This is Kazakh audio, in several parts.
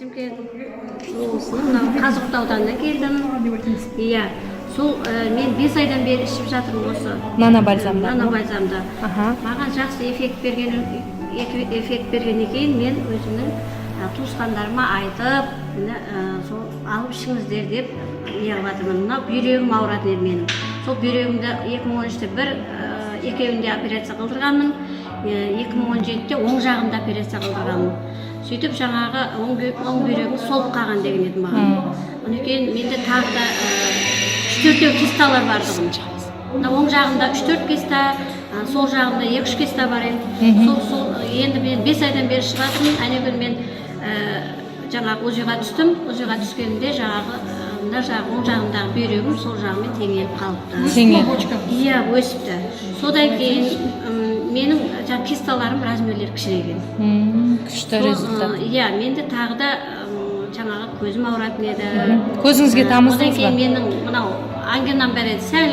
Шымкент облысының мынау Қазығұрт ауданынан келдім. Иә, сол мен 5 айдан бері ішіп жатырмын осы Нано бальзамды. Нано бальзамды. Маған жақсы эффект бергеннен кейін мен өзімнің туысқандарыма айтып, сол алып ішіңіздер деп неғып жатырмын. Мынау бүйрегім ауыратын еді менің. Сол бүйрегімді 2013-те екеуінде операция қылдырғанмын. 2017-те оң жағында операция қылдырғанмын. Сөйтіп жаңағы оң бүйрегім солып қалған деген еді маған. Онан кейін менде тағы да 3-4 кисталар бар тұғын. Оң жағында 3-4 киста, сол жағында 2-3 киста бар еді. Сол енді мен 5 айдан бері шығатын, әнекүн мен жаңағы ОЗ-ға түстім. ОЗ-ға түскенде жаңағы оң жағындағы бүйрегім сол жағымен теңеліп қалыпты. Иә, өсіпті. Содан кейін менің кисталарым размерлері кішірейген. Күшті результат. Иә, менде тағы да жаңағы көзім ауыратын еді. Көзіңізге тамыздыңыз ба? Одан кейін менің мынау ангинам бар еді. Сәл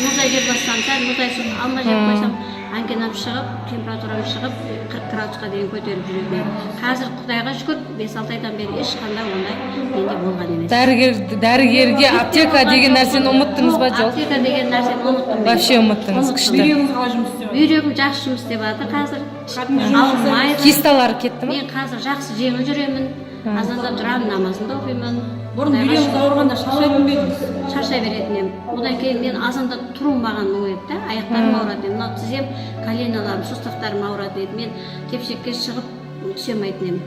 мұздай жеп бассам, сәл мұздай алма жеп қойсам, ангинам шығып, температурам шығып, 40 градусқа дейін көтеріп жүретін. Қазір Құдайға шүкір 5-6 айдан бері ешқандай ондай менде болған емес. Дәрігерге аптека деген нәрсені ұмыттыңыз ба, жоқ? Аптека деген нәрсені ұмыттым. Вообще ұмыттыңыз, күшті. Бүйрегім жақсы жұмыс істеп жатыр қазір. Ауырмайды. Кисталары кетті ме? Мен қазір жақсы жеңіл жүремін. Азанда тұрамын, намазымды оқимын. Бұрын бүйрегіңіз ауырғанда шаршайтын ба едіңіз? Шаршай беретін едім. Одан кейін мен азанда тұруым маған оң еді да, аяқтарым ауыратын еді. Мынау тізем, коленаларым, суставтарым ауыратын еді. Мен тепшекке шығып түсе алмайтын едім.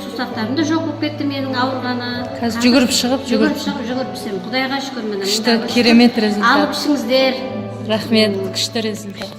Суставтарым да жоқ болып кетті менің ауырғаны. Қазір жүгіріп шығып түсемін. Құдайға шүкір міне. Күшті, керемет результат. Алып ішіңіздер. Рахмет, күшті результат.